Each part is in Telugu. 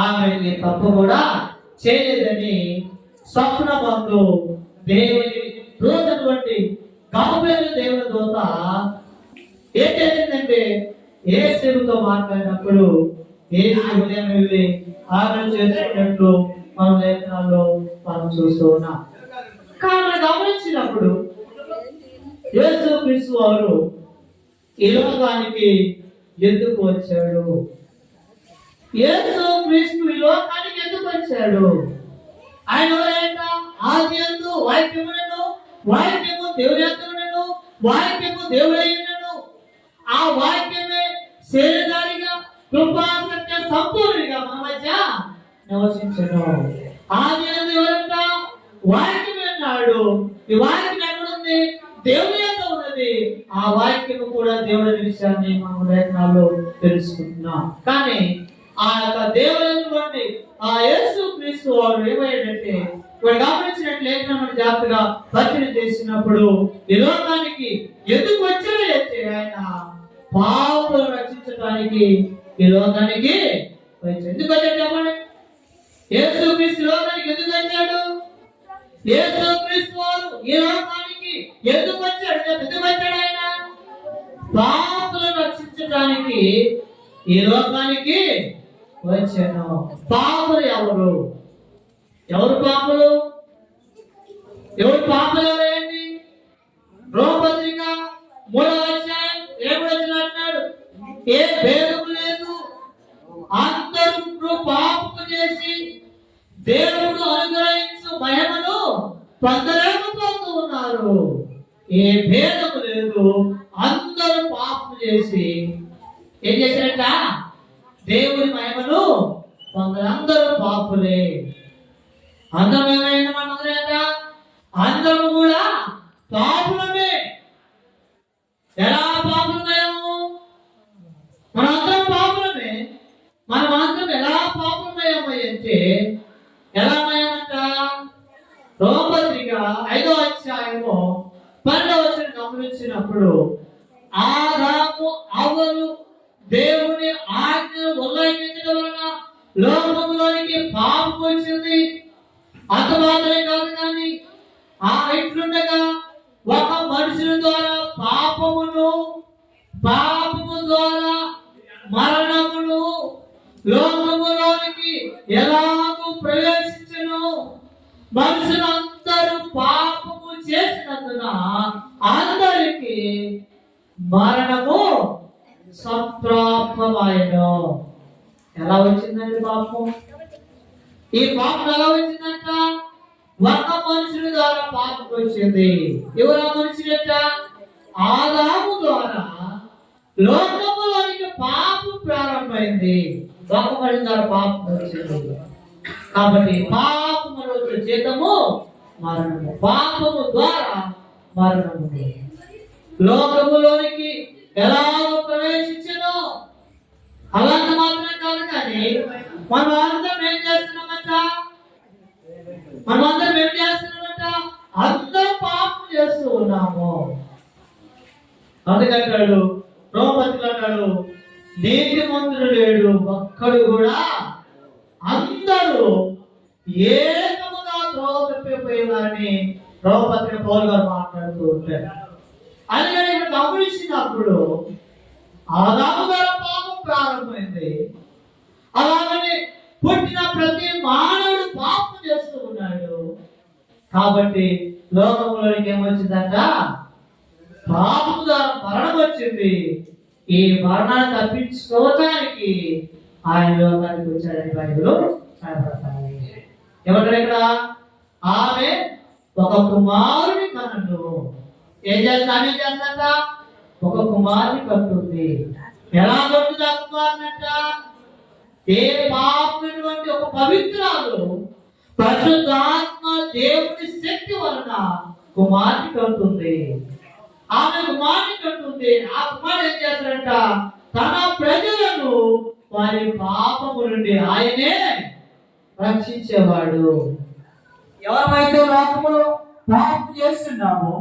ఆమె ఈ తప్పు కూడా చేయలేదని స్వప్నమందు దేవుని దూతటువంటి గబుయేలు దేవుని దూత ఏం చేసిందంటే యేసుతో మాట్లాడినప్పుడు యేసు ఉదయం వెళ్ళి ఆమె చేసుకున్నట్లు మన లేఖనాల్లో మనం చూస్తూ ఉన్నాం. కానీ గమనించినప్పుడు యేసు క్రీస్తు వారు ఈ లోకానికి ఎందుకు వచ్చాడు? యేసు క్రీస్తు ఈ లోకానికి ఎందుకు వచ్చాడు? ఆయన ఎవరైనా ఆదియందు వాక్యమును, వాక్యము దేవుని యొద్దనుండెను, వాక్యము దేవుడైయుండెను. ఆ వాక్యమే శరీరధారిగా కృపా సత్య సంపూర్ణంగా మన మధ్య నివసించెను. ఆదియందు ఎవరంట? వాక్యమే అన్నాడు. ఈ వాక్యం ఎక్కడుంది? దేవుని యొక్క ఉన్నది. ఆ వాక్యము కూడా దేవుడి విషయాన్ని మనం లేఖనాల్లో తెలుసుకుంటున్నాం. కానీ ఆ యొక్క దేవుని ఆ యేసు క్రీస్తు వారు ఏమయ్యాడంటే, వాడు గమనించినట్టు లేఖనం జాగ్రత్తగా పరిచయం చేసినప్పుడు ఈ లోకానికి ఎందుకు వచ్చాడంటే ఆయన పాపులను రక్షించడానికి ఈ లోకానికి వచ్చాడు. ఎందుకు వచ్చాడు చెప్పండి? యేసు క్రీస్తు లోకానికి ఎందుకు వచ్చాడు? యేసు క్రీస్తు వారు ఈ లోకానికి ఎందుకు వచ్చాడు? ఎందుకు వచ్చాడు ఆయన? పాపులను రక్షించడానికి ఈ లోకానికి వచ్చాను. పాపులు ఎవరు? ఎవరు పాపులు? ఎవరు పాపులు? ఎవరేంటి? రోమపత్రిక 3వ అధ్యాయం 7వ వచనం అంటాడు, ఏ భేదం లేదు, అందరూ పాపము చేసి దేవుడు అనుగ్రహించు మహిమను పొందలేకపోతూ ఉన్నారు. ఏ భేదం లేదు, అందరూ పాపము చేసి ఏం చేశారట? దేవుని మహిమను అందరూ పాపులే. అందరం ఏమైనా మనమేనా? అందరూ కూడా పాపులమే. ఎలా పాపులమయ్యాము? మనందరం పాపులమే. మనం అందరం ఎలా పాపులమయ్యాము అంటే ఎలా మయమంట? రోమపత్రిక 5వ అధ్యాయము 12వ వచనం గమనించినప్పుడు ఆదాము అవ్వలు దేవుని ఆజ్ఞను ఉల్లంఘించడం వలన లోకములోనికి పాపం వచ్చింది. అంత మాత్రమే కాదు, కానీ ఆ ఇట్లుండగా ఒక మనుషుల ద్వారా పాపము ద్వారా మరణమును లోకములోనికి ఎలాగూ ప్రవేశించెను. మనుషులందరూ పాపము చేసినందున అందరికి మరణము సంప్రాప్తమాయెను. ఎలా వచ్చిందండి పాపం? ఈ పాపం ఎలా వచ్చిందంట? ఒక మనుషుల ద్వారా పాపం వచ్చింది. ఎవరు ఆ మనుషులంట? ఆదాము ద్వారా లోకములోనికి పాపం ప్రారంభమైంది. ఒక మనిషి ద్వారా పాపం వచ్చింది. కాబట్టి పాపము వచ్చే జీతము మరణము. పాపము ద్వారా మరణము. లోకములోనికి ఎలాగో ప్రవేశించను. అలాంటి మాత్రమే కాదు, కానీ మనం అందరం ఏం చేస్తున్నామంట? అందరం పాపం చేస్తూ ఉన్నాము. అందుకంటాడు రోమపత్రిక అంటాడు, నీతిమంతుడు లేడు ఒక్కడు కూడా, అందరూ ఏకముగా త్రోవ తప్పిపోయేవారని రోమపత్రిక పౌలు గారు మాట్లాడుతూ ఉంటారు. అందుకని ఇక్కడ గమనించినప్పుడు ఆదాము ద్వారా పాపం ప్రారంభమైంది. అలాగని పుట్టిన ప్రతి మానవుడు పాపం చేస్తూ ఉన్నాడు. కాబట్టి లోకంలోనికి ఏమొచ్చిందంట? పాపం ద్వారా మరణం వచ్చింది. ఈ మరణాన్ని తప్పించుకోవడానికి ఆయన లోకానికి వచ్చాడని బైబిల్ రాయబడతాయి. ఏమంటారు ఇక్కడ? ఆమె ఒక కుమారుని కనను. ఏం చేస్తానంట? ఒక కుమారుని కంటుంది. ఎలా కంటుంది ఆ కుమారునంట? ఏ పాపమైనటువంటి ఒక పవిత్రాలు పరిశుద్ధాత్మ దేవుని శక్తి వలన కుమారుని కంటుంది. ఆమె కుమారుని కంటుంది. ఆ కుమారుడు ఏం చేస్తాడంట? తన ప్రజలను వారి పాపము నుండి ఆయనే రక్షించేవాడు. ఎవరైతే లోకములో పాపం చేస్తున్నామో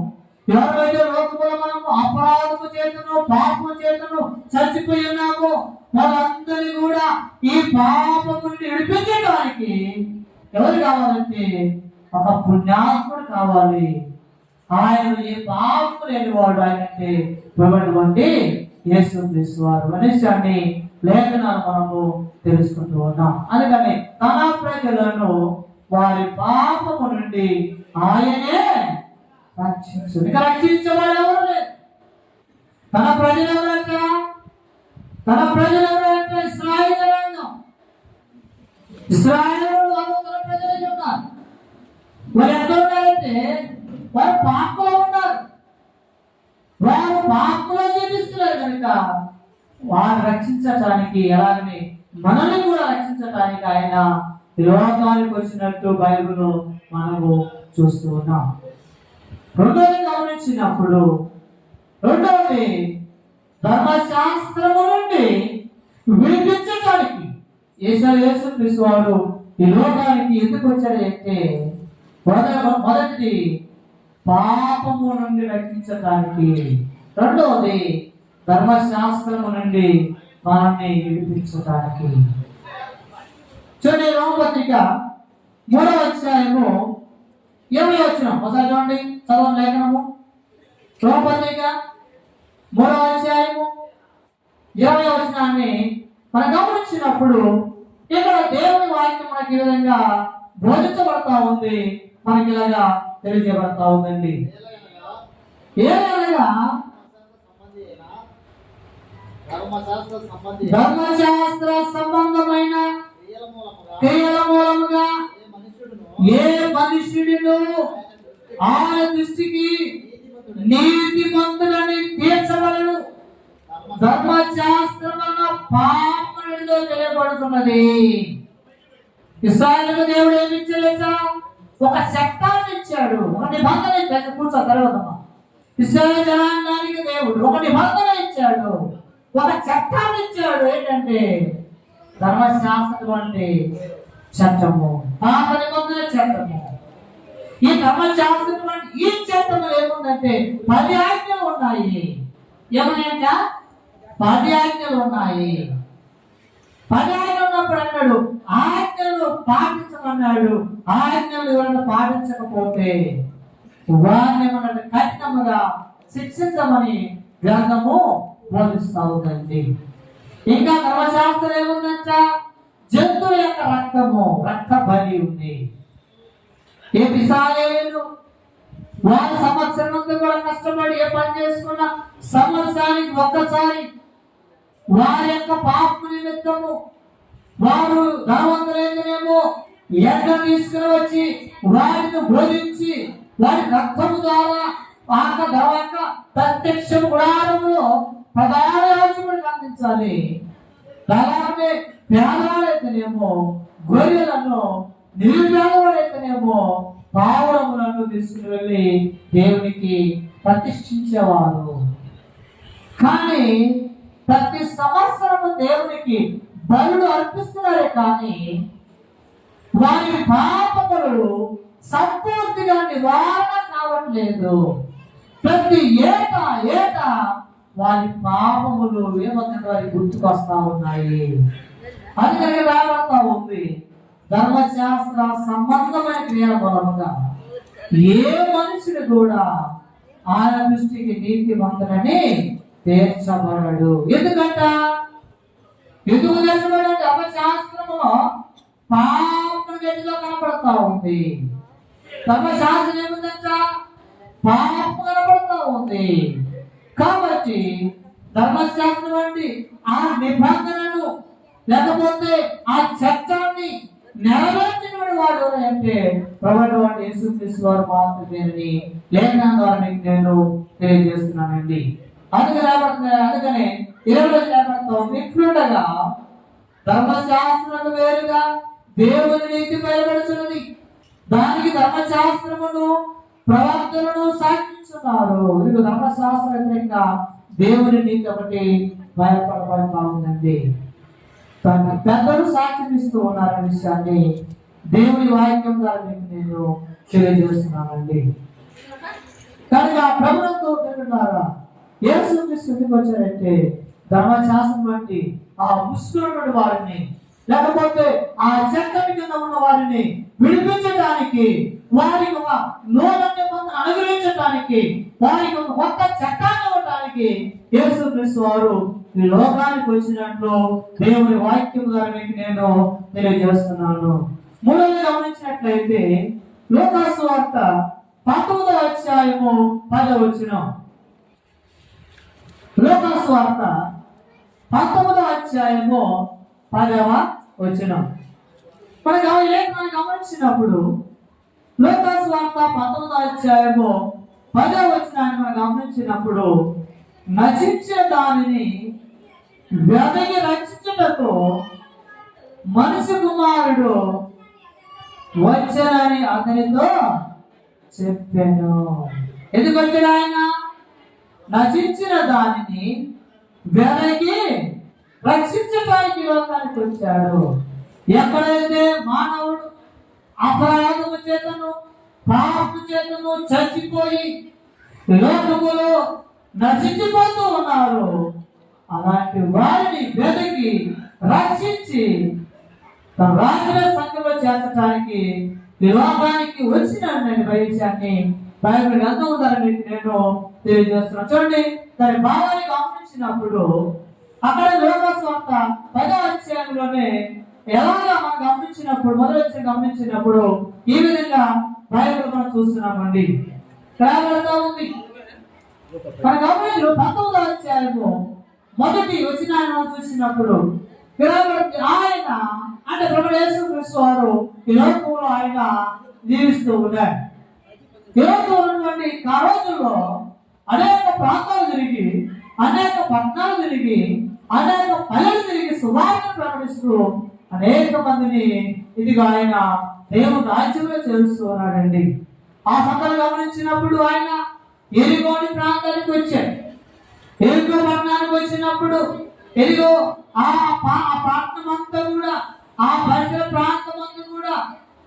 ఎవరైతే లోకములో మనము అపరాధము చేతను పాపము చేతను చచ్చిపోయి ఉన్నామో వాళ్ళందరినీ కూడా ఈ పాపము నుండి విడిపించడానికి ఎవరు కావాలంటే ఒక పుణ్యాత్ముడు కావాలి. ఆయన ఏ పాపము లేనివాడు, ఆయనంటే ప్రభువైనటువంటి యేసుక్రీస్తు వారు అనేసి లేఖనాలు మనము తెలుసుకుంటూ ఉన్నాం. అందుకని తన ప్రజలను వారి పాపము నుండి ఆయనే రక్షించు. ఇక రక్షించేవాడు ఎవరు లేదు. తన ప్రజలు ఎవరంటే ఇశ్రాయేలు. ఇశ్రాయేలు తన ప్రజలు ఉన్నారు. వారు ఎంత ఉన్నారంటే వారు పాపంలో ఉన్నారు. వారు పాపంలో జీవిస్తున్నారు కనుక వారు రక్షించటానికి, అలాగని మనల్ని కూడా రక్షించటానికి ఆయన లోకానికి వచ్చినట్టు బైబిల్ మనము చూస్తూ ఉన్నాం. రెండోది గమనించినప్పుడు, రెండవది ధర్మశాస్త్రము నుండి విడిపించడానికి యేసుక్రీస్తు వారు ఈ లోకానికి ఎందుకు వచ్చాడంటే మొదటిది పాపము నుండి రక్షించడానికి, రెండవది ధర్మశాస్త్రము నుండి మనల్ని విడిపించడానికి. చూడండి, రోమపత్రిక 3వ అధ్యాయము 20వ వచనం ఒకసారి చూడండి, చదవం లేఖనము. రోమపత్రిక 3వ అధ్యాయము 20వ వచనాన్ని మనం గమనించినప్పుడు ఇక్కడ దేవుని వాక్యం మనకి ఈ విధంగా బోధించబడతా ఉంది, మనకి ఇలాగా తెలియజేయబడతా ఉందండి. ఏదైనా ధర్మశాస్త్ర సంబంధమైన క్రియల మూలముగా ఏ మనుష్యుడిను ఆయన దృష్టికి నీతిమంతులని తీర్చవలను ధర్మశాస్త్రమన్న పాపములో తెలియబడుతున్నది. ఇశ్రాయేలుకు దేవుడు ఏమి ఇచ్చాడట? ఒక చట్టాన్ని ఇచ్చాడు, ఒక నిబంధన ఇచ్చాడు. కూర్చో తర్వాత ఇశ్రాయేలు జనాంగానికి దేవుడు ఒక నిబంధన ఇచ్చాడు, ఒక చట్టాన్ని ఇచ్చాడు. ఏంటంటే ధర్మశాస్త్రం అంటే చట్టము, పాత నిబంధన చట్టము. ఈ ధర్మశాస్త్రం అంటే ఈ చట్టంలో ఏముందంటే 10 ఆజ్ఞలు ఉన్నాయి. ఏమన్నాయంట? 10 ఆజ్ఞలు ఉన్నాయి. 10 ఆజ్ఞలు ఉన్నప్పుడు అన్నాడు ఆజ్ఞలు పాటించమన్నాడు. ఆజ్ఞలు ఎవరైనా పాటించకపోతే వారిని ఏమన్నాడు? కఠినముగా శిక్షించమని గ్రంథము బోధిస్తా ఉందండి. ఇంకా ధర్మశాస్త్రం ఏముందంట? జంతువు యొక్క రక్త బలి ఉంది. ఏ ఇశ్రాయేలు వారు సంవత్సరం అంతా కూడా కష్టపడి ఏ పని చేసుకున్నా సంవత్సరానికి ఒక్కసారి వారి యొక్క పాప నిమిత్తము వారు ధనవంతులైతేనేమో ఎండ తీసుకుని వచ్చి వారిని బోధించి వారి రక్తము ద్వారా ప్రత్యక్ష గుడారంలో ప్రధాన యాజకుడిని అందించాలి. అలాగే పేదవాడైతేనేమో గొర్రెలను, నిరుపేదవాడైతేనేమో పావురములను తీసుకుని వెళ్ళి దేవునికి ప్రతిష్ఠించేవారు. కానీ ప్రతి సంవత్సరము దేవునికి బలులు అర్పిస్తున్నారే కానీ వారి పాపములు సంపూర్తిగా నివారణ కావట్లేదు. ప్రతి ఏటా వారి పాపములు ఏమన్నా వారి గుర్తుకొస్తా ఉన్నాయి. అందుకని రాబడతా ఉంది ధర్మశాస్త్ర సంబంధమైన క్రియల మూలముగా ఏ మనిషిని కూడా ఆయన దృష్టికి నీతిమంతుడని తీర్చబడడు. ఎందుకంట? ఎందుకు తీర్చబడ? ధర్మశాస్త్రము పాపం గట్టిగా కనపడతా ఉంది. ధర్మశాస్త్రం ఏముందంట? పాపం కనపడతా ఉంది. కాబట్టి ధర్మశాస్త్రం వంటి ఆ నిబంధనను లేకపోతే ఆ చట్టాన్ని నెరవేర్చిన వాడు అంటే ప్రభువైన యేసుక్రీస్తు వారు మాత్రమేనని లేఖనం ద్వారా మీకు నేను తెలియజేస్తున్నానండి. అందుకనే 20 లేఖనంతో ఇట్లుండగా ధర్మశాస్త్రం వేరుగా దేవుని నీతి బయలుపడుతున్నది. దానికి ధర్మశాస్త్రమును ప్రవక్తలను సాక్షిస్తున్నారు. ఇది ధర్మశాస్త్ర వ్యతిరేకంగా దేవుని నీతి ఒకటి బయలుపడబడతా ఉందండి. పెద్దలు సాక్షిస్తూ ఉన్నారనే విషయాన్ని దేవుని వాక్యం ద్వారా మీకు నేను తెలియజేస్తున్నానండి. కనుక ప్రభుత్వంతో తింటున్నారా యేసుక్రీస్తు ఎందుకు వచ్చారంటే ధర్మశాస్త్రం వంటి ఆ ముస్లిం వారిని లేకపోతే ఆ చట్టం కింద ఉన్న వారిని విడిపించడానికి, వారికి ఒక నూతన నిబంధన అనుగ్రహించడానికి, వారికి ఒక కొత్త చట్టాన్ని ఇవ్వడానికి యేసుక్రీస్తు వారు ఈ లోకానికి వచ్చినట్లు దేవుని వాక్యం ద్వారా మీకు నేను తెలియజేస్తున్నాను. మూడవది గమనించినట్లయితే లూకా సువార్త 19వ అధ్యాయము 10వ వచనం. లూకా సువార్త 19వ అధ్యాయము 10వ వచనం. మనం గమనించినప్పుడు లూకా సువార్త 19వ అధ్యాయము 10వ వచనాన్ని మనం గమనించినప్పుడు నశించే దానిని వెదకి రక్షించుటకు మనిషి కుమారుడు వచ్చానని అతనితో చెప్పాను. ఎందుకు వచ్చాడు ఆయన? నశించిన దానిని వెదకి రక్షించడానికి లోకానికి వచ్చాడు. ఎక్కడైతే మానవుడు అపరాధము చేతను పాపము చేతను చచ్చిపోయి లోకములో నశించిపోతూ ఉన్నారు, అలాంటి వారిని వెతికి రక్షించి తన రాజుల సంఖ్యలో చేర్చడానికి ఈ లోకానికి వచ్చిన విషయాన్ని బైబిల్ గ్రంథం ద్వారా మీకు నేను తెలియజేస్తున్నాను. చూడండి, దాని భావాన్ని గమనించినప్పుడు అక్కడ లూకా సువార్త 10వ అధ్యాయంలోనే ఎలాగా మనం గమనించినప్పుడు మొదటి గమనించినప్పుడు ఈ విధంగా బైబిల్ మనం చూస్తున్నామండి. రాబడతా ఉంది. మన గమనించిన 19వ అధ్యాయము మొదటి వచనాన్ని మనం చూసినప్పుడు ఆయన అంటే ప్రభు యేసుక్రీస్తు వారు ఈ లోకంలో ఆయన జీవిస్తూ ఉన్నారు. ఈ లోకంలో ఉన్నటువంటి ఆ రోజుల్లో అనేక ప్రాంతాలు తిరిగి, అనేక పట్టణాలు తిరిగి, అనేక పల్లెలు తిరిగి సువార్త ప్రకటిస్తూ అనేక మందిని ఇదిగా ఆయన దేవుని రాజ్యంలో చేస్తూ ఉన్నాడండి. ఆ సంగతి గమనించినప్పుడు ఆయన ఎరిగోని ప్రాంతానికి వచ్చాడు. ఎరుకో పట్టణానికి వచ్చినప్పుడు ఎరిగో ఆ ప్రాంతం అంతా కూడా, ఆ పరిసర ప్రాంతం అంతా కూడా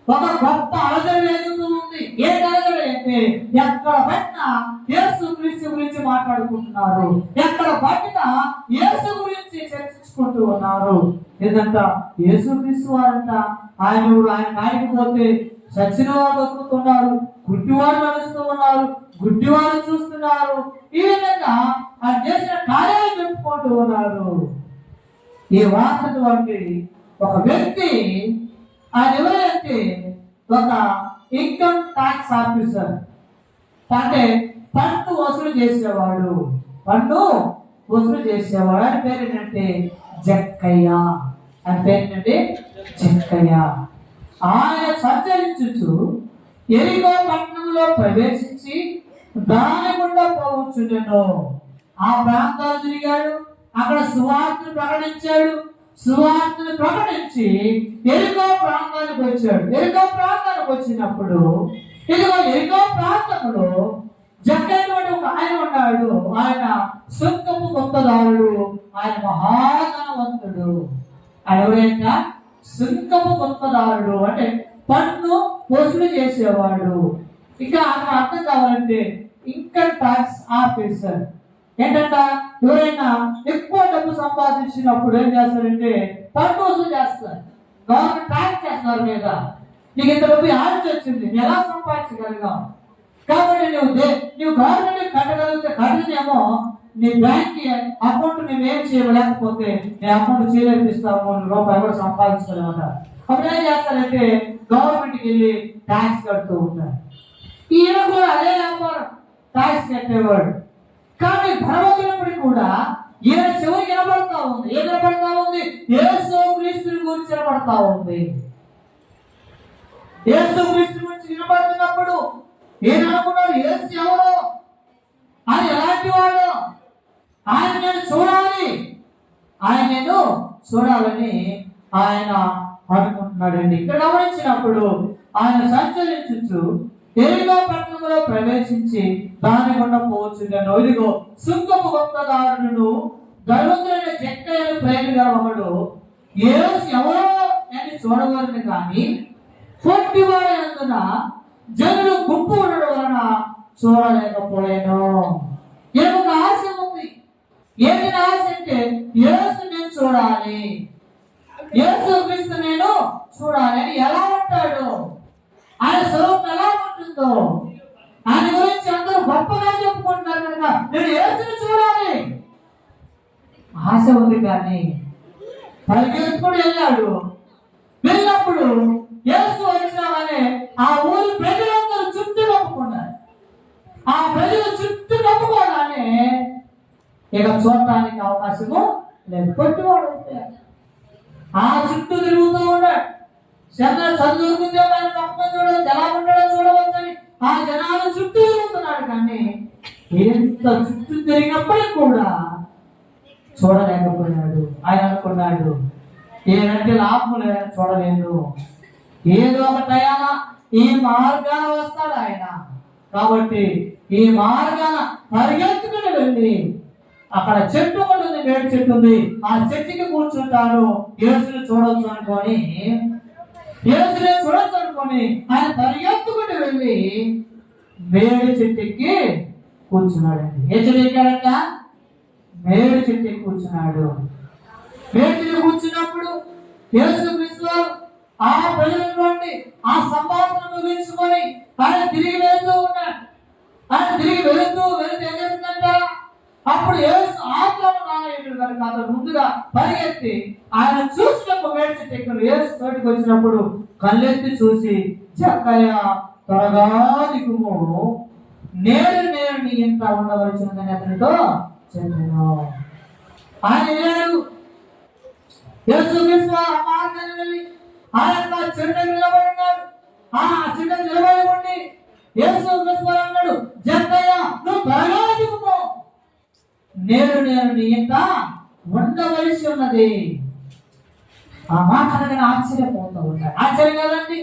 ఒక గొప్ప అలజడి ఎదుగుతూ ఉంది. ఏ అలజడి అంటే ఎక్కడ పట్టినా యేసుక్రీస్తు గురించి మాట్లాడుకుంటున్నారు, ఎక్కడ పట్టినా యేసు గురించి చర్చించుకుంటూ ఉన్నారు. ఏదంట యేసుక్రీస్తు వారంట ఆయన కాడికి పోతే చచ్చిన వారు బతుకుతున్నారు, గుడ్డివారు నడుస్తూ ఉన్నారు, గుడ్డివారు చూస్తున్నారు. ఈ విధంగా ఆయన చేసిన కార్యాలు చెప్పుకుంటూ ఉన్నారు. ఈ వార్తటువంటి ఒక వ్యక్తి ఆయన ఎవరంటే ఒక ఇన్కమ్ ట్యాక్స్ ఆఫీసర్, అంటే పన్ను వసూలు చేసేవాడు. ఆయన పేరు ఏంటంటే జక్కయ్య. ఆయన పేరు ఏంటంటే జక్కయ్య. ఆయన సంచరించుచు ఎరికో పట్టణంలో ప్రవేశించి దాని గుండా పోవచ్చును. ఆ ప్రాంతాలు తిరిగాడు, అక్కడ సువార్తను ప్రకటించాడు. సువార్తను ప్రకటించి ఎరికో ప్రాంతానికి వచ్చాడు. ఎరికో ప్రాంతానికి వచ్చినప్పుడు ఇదిగో ఎరికో ప్రాంతంలో జక్కైనటువంటి ఒక ఆయన ఉన్నాడు. ఆయన సుంకపు గొప్పదారుడు, ఆయన మహాధనవంతుడు. ఆయన ఎవరైనా సుంకపు గొప్పదారుడు అంటే పన్ను వసూలు చేసేవాడు. ఇక అక్కడ అర్థం కావాలంటే ఇన్కమ్ ట్యాక్స్ ఆఫీసర్ ఏంటంట, ఎవరైనా ఎక్కువ డబ్బు సంపాదించినప్పుడు ఏం చేస్తారంటే పన్ను వసూలు చేస్తారు. గవర్నమెంట్ ట్యాక్స్ చేస్తున్నారు మీద. నీకు ఇంత డబ్బు ఆర్చి వచ్చింది, నువ్వు ఎలా సంపాదించగలిగావు? కాబట్టి నువ్వు గవర్నమెంట్ కట్టగలిగితే కట్టినేమో నీ బ్యాంక్ అకౌంట్ నువ్వేం చేయలేకపోతే నీ అకౌంట్ చేయలేపిస్తావు, రూపాయలు కూడా సంపాదించలేమట. అప్పుడు ఏం చేస్తారంటే గవర్నమెంట్కి వెళ్ళి ట్యాక్స్ కడుతూ ఉంటారు. ఈయన కూడా అదే వ్యాపారం, ట్యాక్స్ కట్టేవాడు. కానీ భగవంతుడికి కూడా ఈయన చెవులు వినపడతా ఉంది. ఏం వినపడతా ఉంది? యేసుక్రీస్తుని గురించి వినపడతా ఉంది. యేసుక్రీస్తు గురించి వినపడుతున్నప్పుడు ఏం అనుకున్నాడు? యేసు ఎవరు, ఆయన ఎలాంటి వాడు, ఆయన నేను చూడాలని ఆయన అనుకుంటున్నాడండి. ఇక్కడ గమనించినప్పుడు ఆయన సంచరించు ఎరికో పట్టణంలో ప్రవేశించి దాని గుండా పోవచ్చును. ఇదిగో సుంకపు గొప్పదారుడు ధర్మజుడైన జక్కయ్యను ప్రేమిగా ఒకడు యేసు ఎవరో అని చూడవలని కానీ పొట్టివాడైనందున జనులు గుంపు ఉండడం వలన చూడలేకపోయాను. ఈయనకు ఒక ఆశ ఉంది. ఏంటి ఆశ అంటే యేసు నేను చూడాలి, యేసు క్రీస్తు నేను చూడాలి. అని ఎలా ఉంటాడు, ఆయన స్వరూపం ఎలా ఉంటుందో, ఆయన గురించి అందరూ గొప్పగా చెప్పుకుంటున్నారు కనుక నేను యేసుని చూడాలి ఆశ ఉంది. కానీ పరిగెత్తుకుని వెళ్ళాడు. వెళ్ళినప్పుడు యేసు వచ్చినామనే ఆ ఊరి ప్రజలందరూ చుట్టూ కప్పుకున్నారు. ఆ ప్రజలు చుట్టూ కప్పుకోగానే ఇక చూడటానికి అవకాశము లేదు. కొట్టువాడు ఆ చుట్టూ తిరుగుతూ ఉన్నాడు. చదువుకుంటే ఆయన పక్కన చూడవచ్చు, ఎలా ఉండడో చూడవచ్చని ఆ జనాలు చుట్టూ తిరుగుతున్నాడు. కానీ ఎంత చుట్టూ తిరిగినప్పటికీ కూడా చూడలేకపోయినాడు. ఆయన అనుకున్నాడు, ఏనంటే లాభం లేదని చూడలేదు. ఏదో ఒక టయాన ఈ మార్గాన వస్తాడు ఆయన. కాబట్టి ఈ మార్గాన పరిగెత్తుకుని వెళ్ళి అక్కడ చెట్టు ఒకటి ఉంది, వేడి చెట్టు ఉంది, ఆ చెట్టుకి కూర్చుంటాడు. యేసుని చూడొచ్చు అనుకొని ఆయన పరిగెత్తుకుని వెళ్ళి వేడి చెట్టుకి కూర్చున్నాడండి. ఏ చెట్టు ఎక్కాడట? వేడి చెట్టుకి కూర్చున్నాడు. వేడి చెట్టు కూర్చున్నప్పుడు యేసు క్రీస్తు ఆ ప్రజలటువంటి ఆ సంభాషణ ముగించుకొని ఆయన తిరిగి వెళ్తూ ఉన్నాడు. ఆయన తిరిగి వెళుతూ ఏదంట, అప్పుడు యేసు ఆత్మను నాయకుడు కనుక అతను ముందుగా పరిగెత్తి ఆయన చూసినప్పుడు వేడి చెట్టు ఎక్కడ యేసు తోటికి వచ్చినప్పుడు కళ్ళెత్తి చూసి, జక్కయ్య త్వరగా దిగుము, నేను నీ ఇంత ఉండవలసిందని అతనితో చెప్పాను. ఆయన వెళ్ళాడు. యేసు క్రీస్తు ఆ మార్గాన్ని వెళ్ళి ఆయన చెట్టు నిలబడి ఉన్నాడు. ఆ చెట్టు నిలబడి ఉండి యేసు క్రీస్తు అన్నాడు, జక్కయ్య నువ్వు త్వరగా దిగుము, నేను నీ ఇంత ఉండవలసి ఉన్నది. ఆ మాట అనగానే ఆశ్చర్యపోతూ ఉంటాడు. ఆశ్చర్యం కదండి.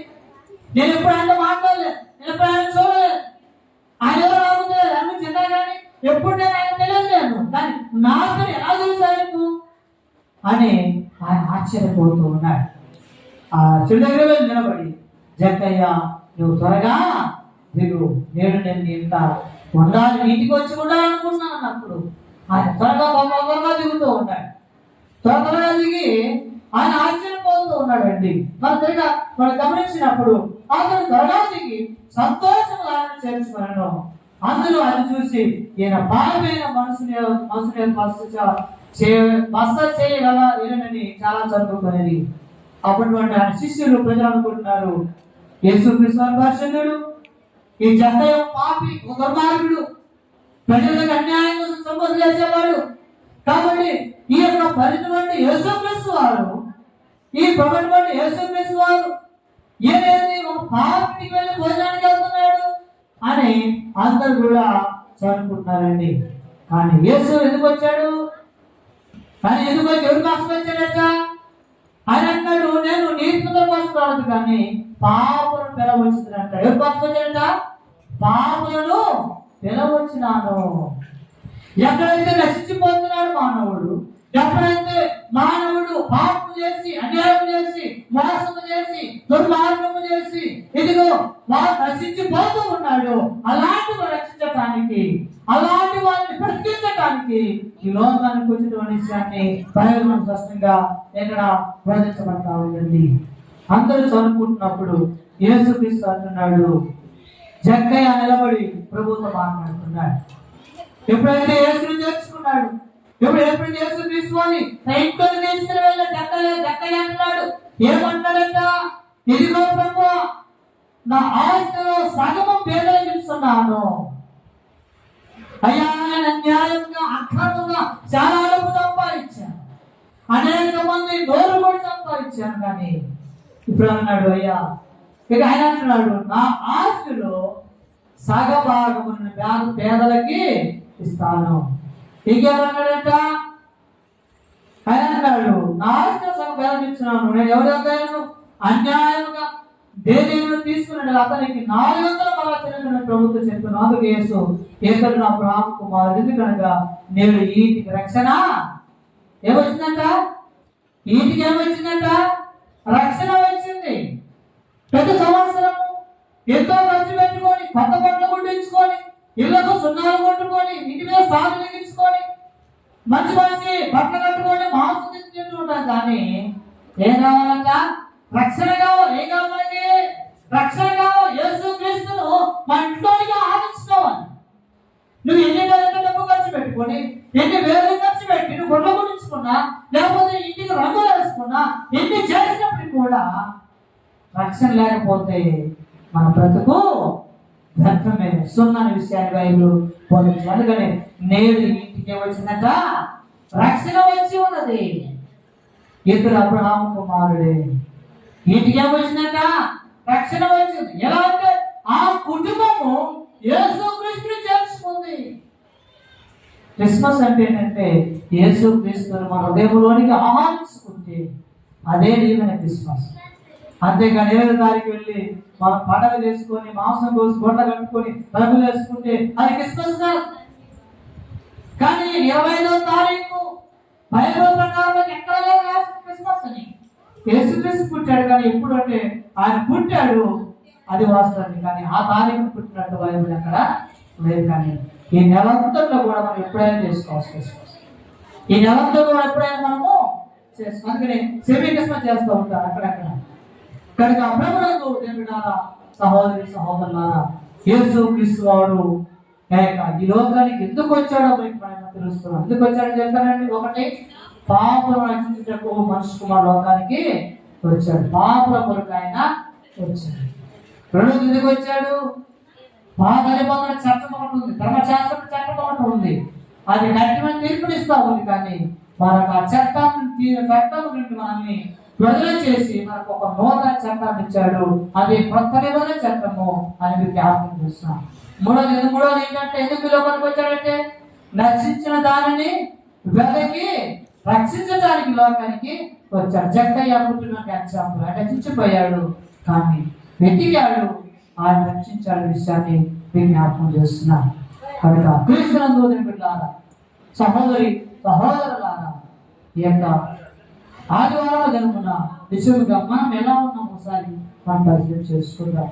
నేను ఎప్పుడు ఆయన మాట్లాడలేదు, నేను ఎప్పుడు ఆయన చూడలేదు, ఆయన ఎవరు రాబోతులేదు అన్ని చిన్నా కానీ ఎప్పుడు నేను ఆయన తెలియలేను. కానీ నాకు ఎలా తెలుసాను అని ఆయన ఆశ్చర్యపోతూ ఉన్నాడు. ఆ చెడు దగ్గర వెళ్ళి నిలబడి, జక్కయ్య నువ్వు త్వరగా దిగు, నేను ఇంత ఉండాలి, ఇంటికి వచ్చి ఉండాలనుకున్నాను అన్నప్పుడు ఆయన త్వరగా దిగుతూ ఉన్నాడు. త్వరగా దిగి ఆయన ఆశ్చర్యపోతూ ఉన్నాడండి. మనం గమనించినప్పుడు అతను త్వరగా దిగి సంతోషం ఆయన చేర్చుకున్నాను. అందరూ ఆయన చూసి ఈయన పాలమైన మనసుని బస్త చేయగలని చాలా చదువుకునేది. అప్పుడు ఆయన శిష్యులు ప్రజలు అనుకుంటున్నారు, యేసు క్రీస్తు పరిశుద్ధుడు, ఈ జక్కయ్య పాపి, ఒక దుర్మార్గుడు, ప్రజలకు అన్యాయం కోసం సంబోధన చేసేవాడు. కాబట్టి ఈ యొక్క పరిటువంటి యేసు క్రీస్తు వారు, ఈ ప్రభుత్వం యేసు క్రీస్తు వారు ఏదైతే ఒక పాపికి వెళ్ళి భోజనానికి వెళ్తున్నాడు అని అందరూ కూడా చదువుకుంటున్నారండి. కానీ యేసు ఎందుకు వచ్చాడు? కానీ ఎందుకు వచ్చి ఎవరి కోసం వచ్చాడట? ఆయన అన్నాడు, నేను నీతిమంతుల కోసం రాదు కానీ పాపులను పిలవచ్చింది అంటాడు. ఎవరి కోసం వచ్చాడట? పాపులను పిలవచ్చినాను. ఎక్కడైతే రక్షించిపోతున్నాడు మానవుడు, ఎప్పుడైతే మానవుడు పాపం చేసి, అన్యాయం చేసి, మోసం చేసి, దుర్మార్గము చేసి ఇదిగో వాడు నశించిపోతూ ఉన్నాడు, అలాంటి వారు రక్షించటానికి, అలాంటి వారిని బ్రతికించటానికి ఈ లోకానికి వచ్చినటువంటి విషయాన్ని బైబిల్ స్పష్టంగా ఇక్కడ బోధించబడతా ఉంటుంది. అందరూ చదువుకుంటున్నప్పుడు యేసుక్రీస్తు అంటున్నాడు, జక్కయ్య నిలబడి ప్రభుత్వం మాట్లాడుతున్నాడు. ఎప్పుడైతే యేసుని చేర్చుకున్నాడు, ఎప్పుడైతే యేసు క్రీస్తుని ఇంట్లో తీసుకుని వెళ్ళి జక్కయ్య అంటున్నాడు, ఏమంటాడంట? ఇదిగో ప్రభువా, నా ఆస్తిలో సగము పేదలకు ఇస్తున్నాను. అయ్యా, న్యాయంగా అక్రమంగా చాలా డబ్బు సంపాదించాను, అనేక మంది నోరు కూడా సంపాదించాను. కానీ ఇప్పుడు అన్నాడు, అయ్యా, ఇక ఆయన అంటున్నాడు, నా ఆస్తిలో సగభాగమును పేదలకి ఇస్తాను. ఇంకేమన్నాడంట? ఆయన అన్నాడు, నా ఆస్తిలో సగం పేదలకు ఇస్తున్నాను. నేను ఎవరు అన్యాయంగా దేనిని తీసుకున్నాడు అతనికి 400 మళ్ళా తినని ప్రభుత్వం చెప్పాను. అందుకు యేసు, ఏకడు నా ప్రాణ కుమారుడు, ఎందుకనగా నేను ఈటికి రక్షణ ఏమొచ్చిందంట? ఈటికి ఏమొచ్చిందంట? రక్షణ వచ్చింది. ప్రతి సంవత్సరం ఎంతో ఖర్చు పెట్టుకొని, కొత్త బట్టలు కుట్టించుకొని, ఇళ్లకు సున్నాలు కొట్టుకొని ఇంటి మీద సాగు మిగించుకొని మంచి మంచి బట్టలు కట్టుకొని మాంసం తింటూ ఉంటాం. కానీ ఏం కావాలంట? రక్షణ కావాలి. ఏం కావాలి? రక్షణ కావాలి. యేసు క్రీస్తును మన ఇంట్లోకి ఆహ్వానించుకోవాలి. నువ్వు ఎన్ని డబ్బు ఖర్చు పెట్టుకొని, ఎన్ని వేలు ఖర్చు పెట్టి నువ్వు గుడ్ల గుడించుకున్నా, లేకపోతే ఇంటికి రంగులు వేసుకున్నా, ఎన్ని చేసినప్పటికీ కూడా రక్షణ లేకపోతే మన బ్రతుకు వ్యర్థమే. సున్నాని విషయాన్ని బైబిల్ బోధించాలి. అందుకని నేడు ఇంటికి వచ్చిందట రక్షణ వచ్చి ఉన్నది. ఇతడు అబ్రహాము కుమారుడే. ఇంటికి వచ్చిందట రక్షణ వచ్చింది. ఎలా అంటే ఆ కుటుంబము యేసుక్రీస్తుని చేర్చుకుంది. క్రిస్మస్ అంటే ఏంటంటే యేసుక్రీస్తుని మన హృదయంలోనికి ఆహ్వానించుకుంటే అదే నిజమైన క్రిస్మస్. అంతేగాని 20వ తారీఖు వెళ్ళి మనం పండగ చేసుకొని మాంసం కోసి గొడ్డ కట్టుకొని రంగులు వేసుకుంటే అది క్రిస్మస్ కాదు. కానీ 25వ తారీఖు బైబిల్ ప్రకారం ఎక్కడ లేదు క్రిస్మస్ అని. యేసుక్రీస్తు పుట్టాడు, కానీ ఎప్పుడు అంటే ఆయన పుట్టాడు అది వాస్తవం. కానీ ఆ తారీఖు పుట్టినట్టు బైబిల్ అక్కడ లేదు. కానీ ఈ నెలంతట్లో కూడా మనం ఎప్పుడైనా చేసుకోవచ్చు క్రిస్మస్. ఈ నెలంతా కూడా ఎప్పుడైనా మనము చేసుకోవాలి. అందుకని సెమీ క్రిస్మస్ చేస్తూ ఉంటారు అక్కడక్కడ. కనుక ప్రభువులకు దేవుడారా, సహోదరి సహోదరులారా, యేసుక్రీస్తు వారు ఈ లోకానికి ఎందుకు వచ్చాడో మనం తెలుస్తున్నాం. ఎందుకు వచ్చాడని చెప్తానండి. ఒకటి, పాపను రక్షించుటకు మనిషి కుమార్ లోకానికి వచ్చాడు. పాపల కొరకు ఆయన వచ్చాడు. రెండోది ఎందుకు వచ్చాడు? పాత నిబంధన చట్టం ఒకటి ఉంది, ధర్మశాస్త్రం చట్టం ఒకటి ఉంది. అది కఠినమైన తీర్పునిస్తా ఉంది. కానీ మనకు ఆ చట్టం నుండి మనల్ని విడుదల చేసి మనకు ఒక నూతన చట్టాన్ని ఇచ్చాడు. అది కొత్త నిబంధన చట్టము అని మీరు జ్ఞాపకం చేస్తున్నాం. మూడోది ఏంటంటే ఎందుకు లోకానికి వచ్చాడంటే నశించిన దానిని వెదకి రక్షించడానికి లోకానికి వచ్చాడు. జక్కయ్య పుట్టిన ఎగ్జాంపుల్. అంటే చచ్చిపోయాడు కానీ వెతికాడు, ఆయన రక్షించాడు విషయాన్ని మీరు జ్ఞాపకం చేస్తున్నారు. కనుక క్రీస్తునందు బిడ్డలారా, సహోదరి సహోదరులారా, ఈ యొక్క ఆదివారం జరుగుతున్న నిజంగా మనం ఎలా ఉన్నాం ఒకసారి మనం పరిచయం చేసుకుందాం.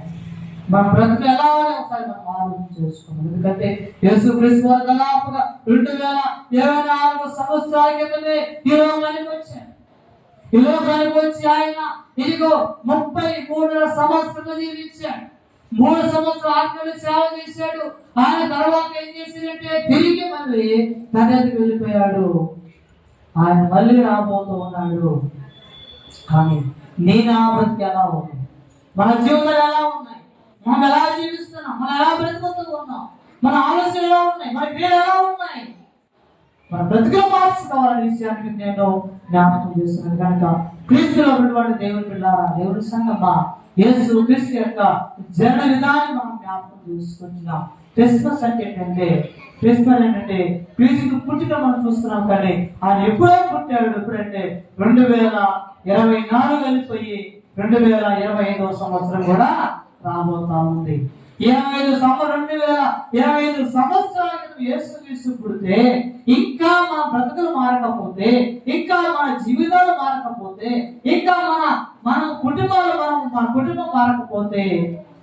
మన బ్రతుకు ఎలా ఒకసారి మనం ఆలోచన చేసుకుందాం. ఎందుకంటే యేసుక్రీస్తు వారు దాదాపుగా 2024 సంవత్సరాల క్రితమే ఈ లోకానికి వచ్చారు. ఈ లోకానికి వచ్చి ఆయన ఇదిగో 33 సంవత్సరాలు జీవించాడు. 3 సంవత్సరాలు ఆత్మీయ సేవ చేశాడు. ఆయన తర్వాత ఏం చేశాడంటే తిరిగి మళ్ళీ తండ్రికి వెళ్ళిపోయాడు. ఆయన మళ్ళీ రాబోతూ ఉన్నాడు. కానీ నేను ఆ బ్రతికి ఎలా ఉంది? మన జీవితాలు ఎలా ఉన్నాయి? మనం ఎలా జీవిస్తున్నాం? మనం ఎలా బ్రతుకుతూ ఉన్నాం? మన ఆలోచనలు ఎలా ఉన్నాయి? మన క్రియలు ఎలా ఉన్నాయి? మన బ్రతుకులు మార్చుకోవాలనే విషయాన్ని నేను జ్ఞాపకం చేస్తున్నాను. కనుక క్రీస్తులో ఉన్నటువంటి దేవుని పిల్లారా, దేవుని సంగమా, యేసు క్రీస్తు యొక్క జనన విధానం మనం జ్ఞాపకం చేసుకుంటున్నాం. క్రిస్మస్ అంటే ఏంటంటే క్రీస్తు పుట్టిన మనం చూస్తున్నాం. కానీ ఆయన ఎప్పుడో పుట్టాడు? ఎప్పుడంటే 2024 వెళ్ళిపోయి 2025వ సంవత్సరం కూడా రాబోతా ఉంది. 2025 సంవత్సరాల క్రితం యేసుక్రీస్తు పుడితే ఇంకా మన బ్రతుకులు మారకపోతే, ఇంకా మన జీవితాలు మారకపోతే, ఇంకా మన కుటుంబం మారకపోతే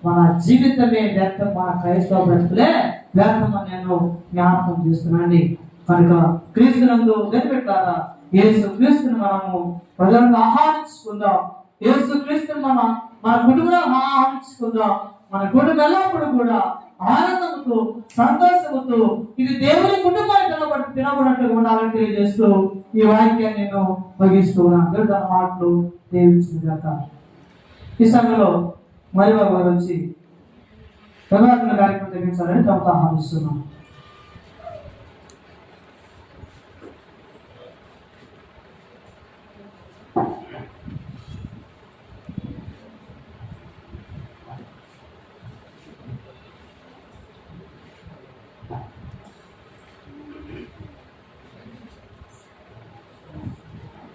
మన జీవితమే వ్యర్థం, మన క్రైస్తవ బ్రతుకులే వ్యర్థం అని నేను జ్ఞాపకం చేస్తున్నానండి. కనుక క్రీస్తునందు పెట్టారా, యేసు క్రీస్తుని మనము ప్రజలను ఆహ్వానించుకుందాం. యేసు క్రీస్తుని మన కుటుంబంలో ఆహ్వానించుకుందాం. మన కుటుంబం ఎల్లప్పుడూ కూడా ఆనందంతో సంతోషంతో ఇది దేవుని కుటుంబాన్ని తినబడినట్టుగా ఉండాలని తెలియజేస్తూ ఈ వాక్యాన్ని నేను ముగిస్తూ ఉన్నాను. తన మాటలు దీవించుగాక. ఈ సమయంలో మరి వారు వచ్చి ప్రధాన కార్యక్రమం జరిగించాలని తమకు ఆహ్వానిస్తున్నాను.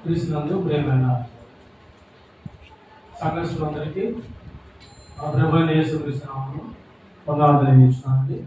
క్రీస్తునందు ప్రియమైన సంఘస్థులందరికీ ప్రభువైన యేసుక్రీస్తు నామములో వందనాలు తెలియజేస్తున్నానండి.